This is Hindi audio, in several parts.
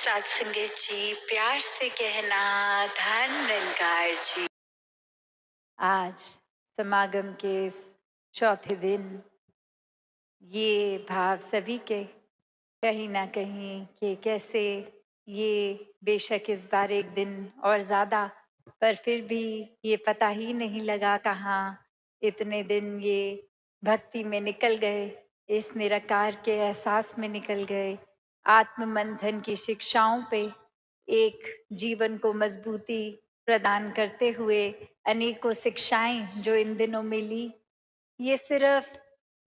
सात संगत जी, प्यार से कहना धन निरंकार जी। आज समागम के इस चौथे दिन ये भाव सभी के कहीं ना कहीं कि कैसे ये बेशक इस बार एक दिन और ज़्यादा, पर फिर भी ये पता ही नहीं लगा कहाँ इतने दिन ये भक्ति में निकल गए, इस निराकार के एहसास में निकल गए, आत्म मंथन की शिक्षाओं पे एक जीवन को मजबूती प्रदान करते हुए अनेकों शिक्षाएं जो इन दिनों में ली, ये सिर्फ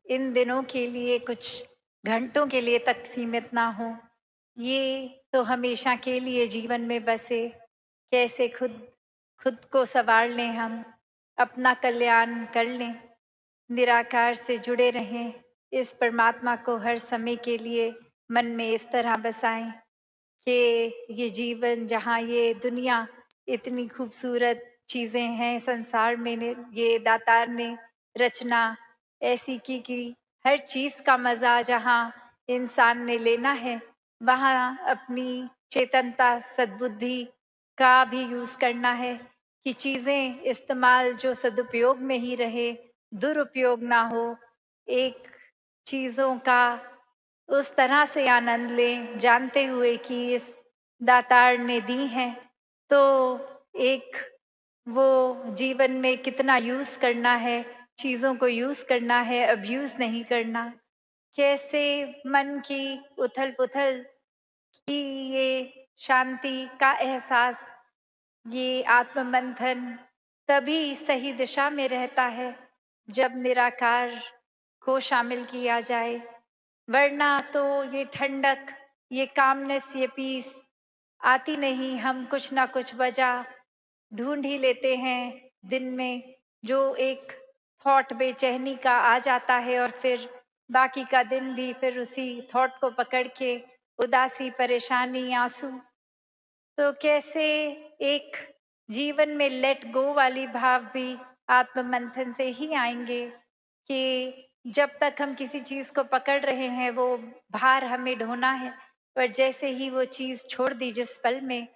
इन दिनों के लिए कुछ घंटों के लिए तक सीमित ना हो, ये तो हमेशा के लिए जीवन में बसे। कैसे खुद खुद को संवार लें, हम अपना कल्याण कर लें, निराकार से जुड़े रहें, इस परमात्मा को हर समय के लिए मन में इस तरह बसाएं कि ये जीवन, जहाँ ये दुनिया इतनी खूबसूरत चीज़ें हैं संसार में, ये दातार ने रचना ऐसी की कि हर चीज़ का मज़ा जहाँ इंसान ने लेना है, वहाँ अपनी चेतनता सद्बुद्धि का भी यूज़ करना है कि चीज़ें इस्तेमाल जो सदुपयोग में ही रहे, दुरुपयोग ना हो। एक चीज़ों का उस तरह से आनंद लें, जानते हुए कि इस दातार ने दी हैं, तो एक वो जीवन में कितना यूज़ करना है, चीज़ों को यूज़ करना है, अब्यूज़ नहीं करना। कैसे मन की उथल-पुथल की ये शांति का एहसास, ये आत्म-मंथन तभी सही दिशा में रहता है, जब निराकार को शामिल किया जाए। वरना तो ये ठंडक, ये कामनेस, ये पीस आती नहीं। हम कुछ ना कुछ वजह ढूंढ ही लेते हैं दिन में, जो एक थॉट बेचैनी का आ जाता है और फिर बाकी का दिन भी फिर उसी थॉट को पकड़ के उदासी, परेशानी, आंसू। तो कैसे एक जीवन में लेट गो वाली भाव भी आत्म मंथन से ही आएंगे कि जब तक हम किसी चीज को पकड़ रहे हैं वो भार हमें ढोना है, पर जैसे ही वो चीज छोड़ दी जिस पल में,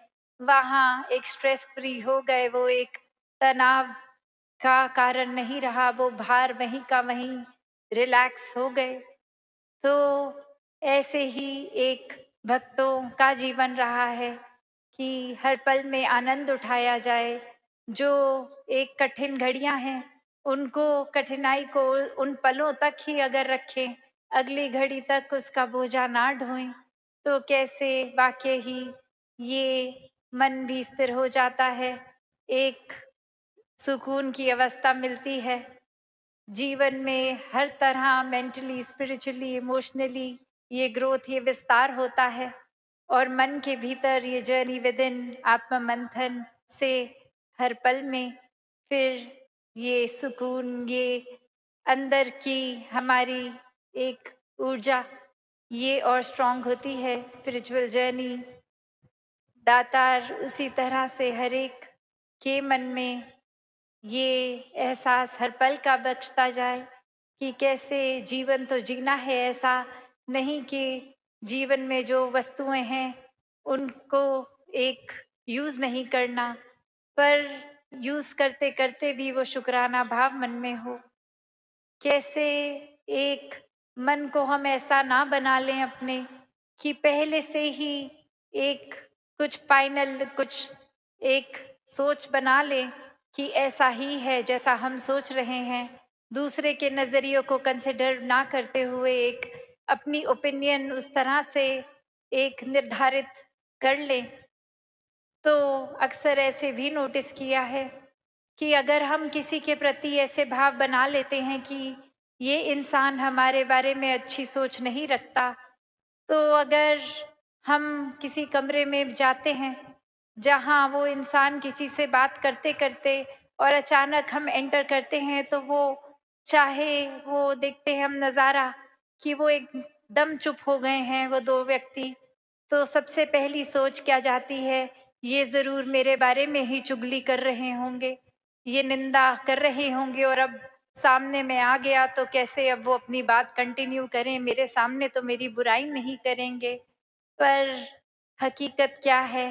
वहाँ एक स्ट्रेस फ्री हो गए, वो एक तनाव का कारण नहीं रहा, वो भार वहीं का वहीं रिलैक्स हो गए। तो ऐसे ही एक भक्तों का जीवन रहा है कि हर पल में आनंद उठाया जाए। जो एक कठिन घड़ियां हैं, उनको, कठिनाई को उन पलों तक ही अगर रखें, अगली घड़ी तक उसका बोझा ना ढोएं, तो कैसे वाकई ही ये मन भी स्थिर हो जाता है, एक सुकून की अवस्था मिलती है। जीवन में हर तरह मेंटली, स्पिरिचुअली, इमोशनली ये ग्रोथ, ये विस्तार होता है, और मन के भीतर ये जर्नी विद इन आत्म मंथन से हर पल में फिर ये सुकून, ये अंदर की हमारी एक ऊर्जा, ये और स्ट्रांग होती है। स्पिरिचुअल जर्नी दातार उसी तरह से हर एक के मन में ये एहसास हर पल का बख्शता जाए कि कैसे जीवन तो जीना है, ऐसा नहीं कि जीवन में जो वस्तुएं हैं उनको एक यूज नहीं करना, पर यूज करते करते भी वो शुक्राना भाव मन में हो। कैसे एक मन को हम ऐसा ना बना लें अपने कि पहले से ही एक कुछ फाइनल, कुछ एक सोच बना लें कि ऐसा ही है जैसा हम सोच रहे हैं, दूसरे के नजरियों को कंसिडर ना करते हुए एक अपनी ओपिनियन उस तरह से एक निर्धारित कर लें। तो अक्सर ऐसे भी नोटिस किया है कि अगर हम किसी के प्रति ऐसे भाव बना लेते हैं कि ये इंसान हमारे बारे में अच्छी सोच नहीं रखता, तो अगर हम किसी कमरे में जाते हैं जहाँ वो इंसान किसी से बात करते करते और अचानक हम एंटर करते हैं, तो वो, चाहे वो देखते हैं हम नज़ारा कि वो एकदम चुप हो गए हैं वो दो व्यक्ति, तो सबसे पहली सोच क्या जाती है, ये ज़रूर मेरे बारे में ही चुगली कर रहे होंगे, ये निंदा कर रहे होंगे, और अब सामने में आ गया तो कैसे अब वो अपनी बात कंटिन्यू करें, मेरे सामने तो मेरी बुराई नहीं करेंगे। पर हकीकत क्या है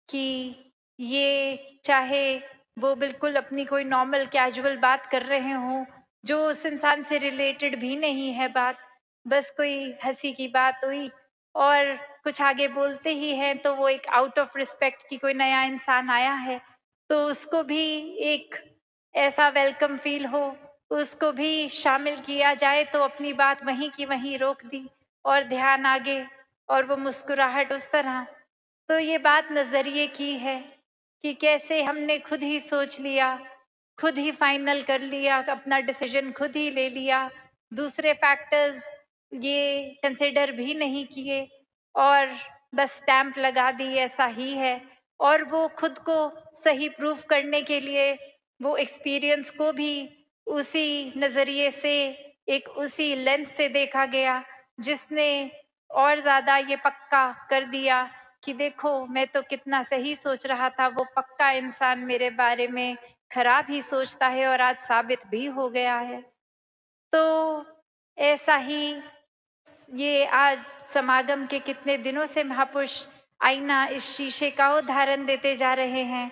कि ये चाहे वो बिल्कुल अपनी कोई नॉर्मल कैजुअल बात कर रहे हों, जो उस इंसान से रिलेटेड भी नहीं है बात, बस कोई हँसी की बात हुई और कुछ आगे बोलते ही हैं तो वो एक आउट ऑफ रिस्पेक्ट कि कोई नया इंसान आया है, तो उसको भी एक ऐसा वेलकम फ़ील हो, उसको भी शामिल किया जाए तो अपनी बात वहीं की वहीं रोक दी और ध्यान आगे और वो मुस्कुराहट उस तरह। तो ये बात नज़रिए की है कि कैसे हमने खुद ही सोच लिया, खुद ही फाइनल कर लिया, अपना डिसीजन खुद ही ले लिया, दूसरे फैक्टर्स ये कंसिडर भी नहीं किए और बस स्टैम्प लगा दी ऐसा ही है। और वो खुद को सही प्रूव करने के लिए वो एक्सपीरियंस को भी उसी नज़रिए से, एक उसी लेंस से देखा गया, जिसने और ज़्यादा ये पक्का कर दिया कि देखो मैं तो कितना सही सोच रहा था, वो पक्का इंसान मेरे बारे में खराब ही सोचता है और आज साबित भी हो गया है। तो ऐसा ही ये आज समागम के कितने दिनों से महापुरुष आईना इस शीशे का उदाहरण देते जा रहे हैं।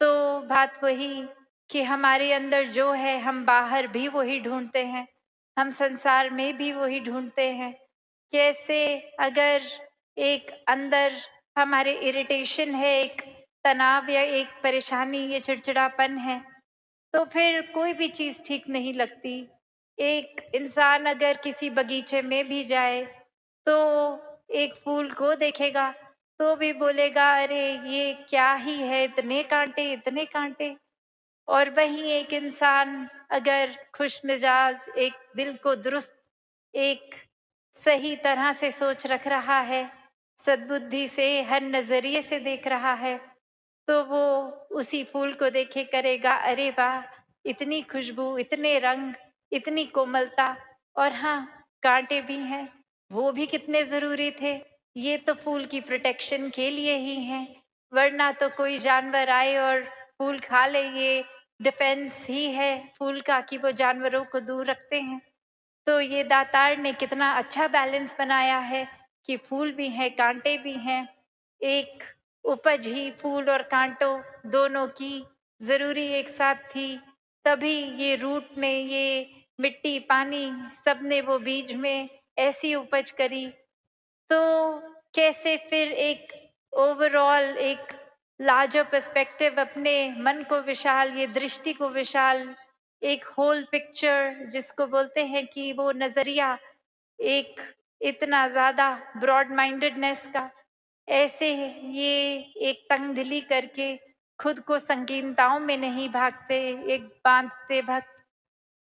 तो बात वही कि हमारे अंदर जो है हम बाहर भी वही ढूँढते हैं, हम संसार में भी वही ढूँढते हैं। कैसे अगर एक अंदर हमारे इरिटेशन है, एक तनाव या एक परेशानी, ये चिड़चिड़ापन है, तो फिर कोई भी चीज़ ठीक नहीं लगती। एक इंसान अगर किसी बगीचे में भी जाए, तो एक फूल को देखेगा, तो भी बोलेगा, "अरे! ये क्या ही है, इतने काँटे, इतने काँटे।" और वहीं एक इंसान अगर खुशमिजाज, एक दिल को दुरुस्त, एक सही तरह से सोच रख रहा है, सद्बुद्धि से हर नज़रिए से देख रहा है, तो वो उसी फूल को देखे करेगा, अरे वाह! इतनी खुशबू, इतने रंग, इतनी कोमलता और हाँ, काँटे भी हैं, वो भी कितने ज़रूरी थे। ये तो फूल की प्रोटेक्शन के लिए ही हैं, वरना तो कोई जानवर आए और फूल खा ले, ये डिफेंस ही है फूल का कि वो जानवरों को दूर रखते हैं। तो ये दातार ने कितना अच्छा बैलेंस बनाया है कि फूल भी हैं, काँटे भी हैं। एक उपज ही फूल और काँटों दोनों की ज़रूरी एक साथ थी, तभी ये रूट ने, ये मिट्टी, पानी सब ने वो बीज में ऐसी उपज करी। तो कैसे फिर एक ओवरऑल एक लार्जर पर्सपेक्टिव, अपने मन को विशाल, ये दृष्टि को विशाल, एक होल पिक्चर जिसको बोलते हैं कि वो नज़रिया, एक इतना ज़्यादा ब्रॉड माइंडेडनेस का, ऐसे ये एक तंगदिली करके खुद को संकीर्णताओं में नहीं भागते, एक बाँधते भक्त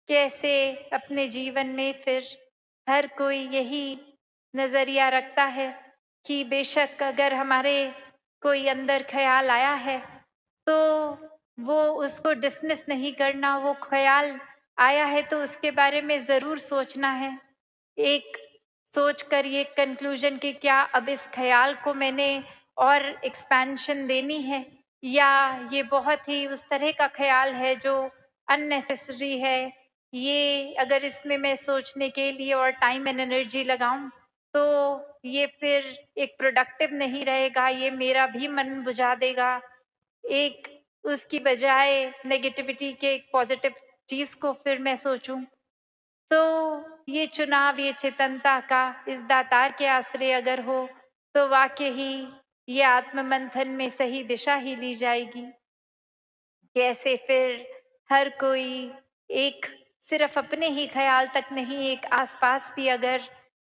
कैसे अपने जीवन में फिर हर कोई यही नज़रिया रखता है कि बेशक अगर हमारे कोई अंदर ख़्याल आया है, तो वो उसको डिसमिस नहीं करना, वो ख़्याल आया है तो उसके बारे में ज़रूर सोचना है। एक सोच कर ये कंक्लूजन कि क्या अब इस ख़्याल को मैंने और एक्सपेंशन देनी है या ये बहुत ही उस तरह का ख़्याल है जो अननेसेसरी है। ये अगर इसमें मैं सोचने के लिए और टाइम एंड एनर्जी लगाऊँ, तो ये फिर एक प्रोडक्टिव नहीं रहेगा, ये मेरा भी मन बुझा देगा। एक उसकी बजाय नेगेटिविटी के एक पॉज़िटिव चीज़ को फिर मैं सोचूँ। तो ये चुनाव, ये चेतनता का इस दातार के आश्रय अगर हो, तो वाक़ई ही ये आत्ममंथन में सही दिशा ही ली जाएगी। कैसे फिर हर कोई एक सिर्फ़ अपने ही ख़्याल तक नहीं, एक आस-पास भी अगर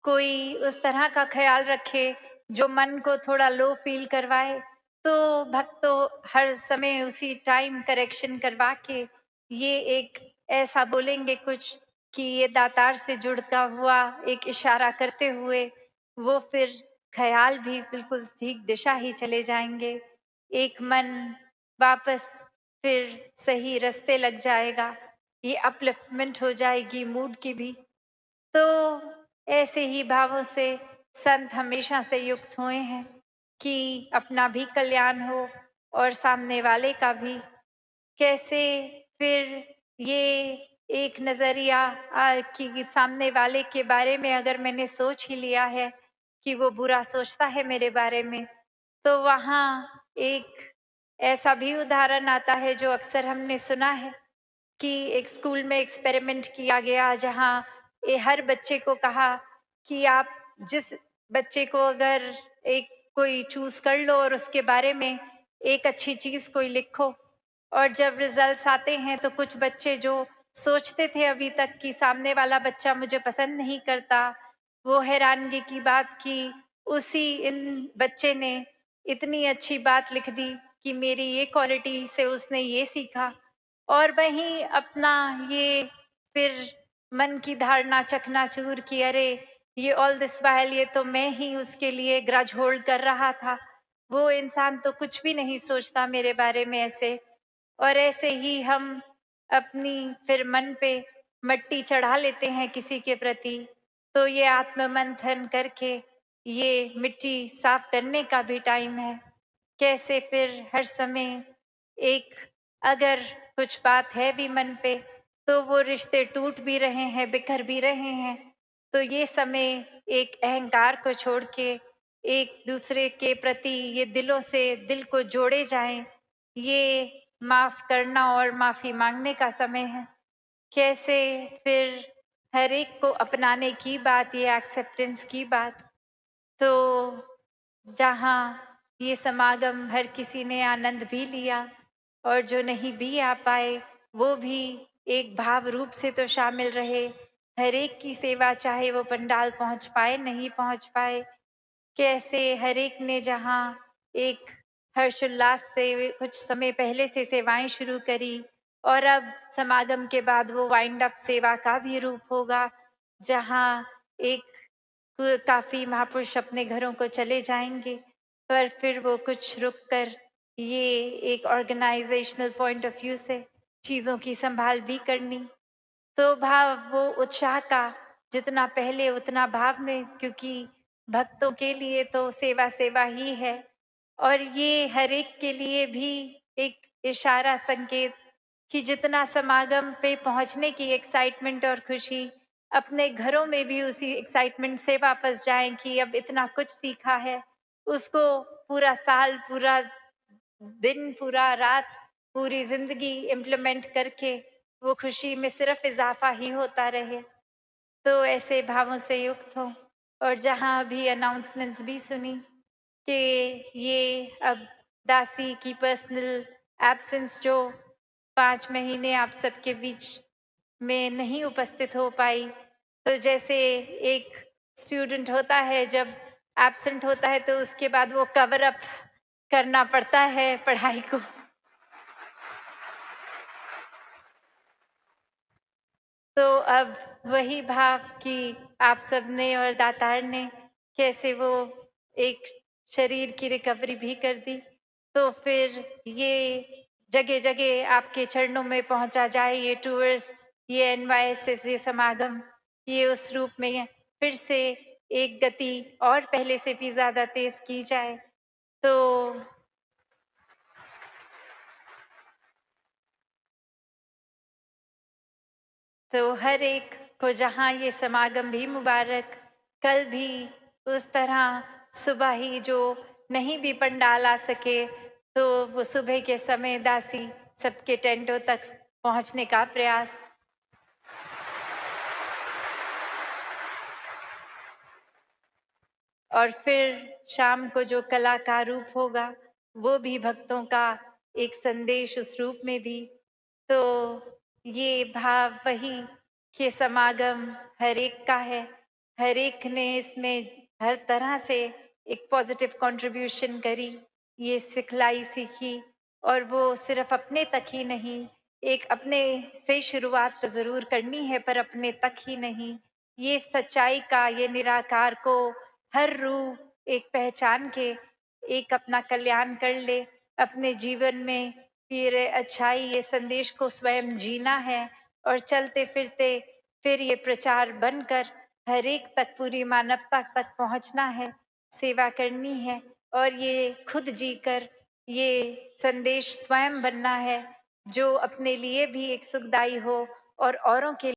कोई उस तरह का ख़्याल रखे, जो मन को थोड़ा लो फ़ील करवाए, तो भक्त तो हर समय उसी टाइम करेक्शन करवा के ये एक ऐसा बोलेंगे कुछ कि ये दातार से जुड़ता हुआ एक इशारा करते हुए, वो फिर ख़्याल भी बिल्कुल ठीक दिशा ही चले जाएँगे। एक मन वापस फिर सही रास्ते लग जाएगा, ये अपलिफ्टमेंट हो जाएगी मूड की भी। तो ऐसे ही भावों से संत हमेशा से युक्त हुए हैं कि अपना भी कल्याण हो और सामने वाले का भी। कैसे फिर ये एक नज़रिया कि सामने वाले के बारे में अगर मैंने सोच ही लिया है, कि वो बुरा सोचता है मेरे बारे में। तो वहाँ एक ऐसा भी उदाहरण आता है जो अक्सर हमने सुना है कि एक स्कूल में एक्सपेरिमेंट किया गया जहाँ हर बच्चे को कहा कि आप जिस बच्चे को अगर एक कोई चूज कर लो और उसके बारे में एक अच्छी चीज कोई लिखो। और जब रिजल्ट्स आते हैं तो कुछ बच्चे जो सोचते थे अभी तक कि सामने वाला बच्चा मुझे पसंद नहीं करता, वो हैरानगी की बात कि उसी इन बच्चे ने इतनी अच्छी बात लिख दी कि मेरी ये क्वालिटी से उसने ये सीखा। और वहीं अपना ये फिर मन की धारणा चकनाचूर कि अरे ये ऑल दिस वाइल ये तो मैं ही उसके लिए ग्रज होल्ड कर रहा था, वो इंसान तो कुछ भी नहीं सोचता मेरे बारे में ऐसे। और ऐसे ही हम अपनी फिर मन पे मट्टी चढ़ा लेते हैं किसी के प्रति। तो ये आत्ममंथन करके ये मिट्टी साफ करने का भी टाइम है। कैसे फिर हर समय एक अगर कुछ बात है भी मन पे तो वो रिश्ते टूट भी रहे हैं, बिखर भी रहे हैं, तो ये समय एक अहंकार को छोड़ के एक दूसरे के प्रति ये दिलों से दिल को जोड़े जाएं। ये माफ करना और माफी मांगने का समय है। कैसे फिर हर एक को अपनाने की बात, ये एक्सेप्टेंस की बात। तो जहाँ ये समागम हर किसी ने आनंद भी लिया और जो नहीं भी आ पाए वो भी एक भाव रूप से तो शामिल रहे। हर एक की सेवा चाहे वो पंडाल पहुंच पाए नहीं पहुंच पाए, कैसे हर एक ने जहाँ एक हर्षोल्लास से कुछ समय पहले से सेवाएं शुरू करी और अब समागम के बाद वो वाइंड अप सेवा का भी रूप होगा जहाँ एक काफी महापुरुष अपने घरों को चले जाएंगे पर फिर वो कुछ रुक कर ये एक ऑर्गेनाइजेशनल पॉइंट ऑफ व्यू से चीजों की संभाल भी करनी। तो भाव वो उत्साह का जितना पहले उतना भाव में, क्योंकि भक्तों के लिए तो सेवा सेवा ही है। और ये हर एक के लिए भी एक इशारा संकेत कि जितना समागम पे पहुंचने की एक्साइटमेंट और खुशी, अपने घरों में भी उसी एक्साइटमेंट से वापस जाएं कि अब इतना कुछ सीखा है, उसको पूरा साल, पूरा दिन, पूरा रात, पूरी जिंदगी इम्प्लीमेंट करके वो खुशी में सिर्फ इजाफा ही होता रहे। तो ऐसे भावों से युक्त हो। और जहाँ अभी अनाउंसमेंट्स भी सुनी कि ये अब दासी की पर्सनल एब्सेंस जो 5 महीने आप सबके बीच में नहीं उपस्थित हो पाई, तो जैसे एक स्टूडेंट होता है जब एब्सेंट होता है तो उसके बाद वो कवर अप करना पड़ता है पढ़ाई को। तो अब वही भाव कि आप सबने और दातार ने कैसे वो एक शरीर की रिकवरी भी कर दी, तो फिर ये जगह जगह आपके चरणों में पहुंचा जाए ये टूर्स, ये एनवाईएसएस, ये समागम, ये उस रूप में फिर से एक गति और पहले से भी ज्यादा तेज की जाए। तो हर एक को जहाँ ये समागम भी मुबारक, कल भी उस तरह सुबह ही जो नहीं भी पंडाल आ सके तो वो सुबह के समय दासी सबके टेंटों तक पहुंचने का प्रयास। और फिर शाम को जो कला का रूप होगा वो भी भक्तों का एक संदेश उस रूप में भी। तो ये भाव वही कि समागम हर एक का है, हर एक ने इसमें हर तरह से एक पॉजिटिव कंट्रीब्यूशन करी, ये सिखलाई सीखी। और वो सिर्फ अपने तक ही नहीं, एक अपने से शुरुआत तो जरूर करनी है पर अपने तक ही नहीं, ये सच्चाई का, ये निराकार को हर रूह एक पहचान के एक अपना कल्याण कर ले अपने जीवन में। फिर अच्छाई ये संदेश को स्वयं जीना है और चलते फिरते फिर ये प्रचार बनकर हर एक तक, पूरी मानवता तक पहुंचना है, सेवा करनी है और ये खुद जीकर ये संदेश स्वयं बनना है जो अपने लिए भी एक सुखदाई हो और औरों के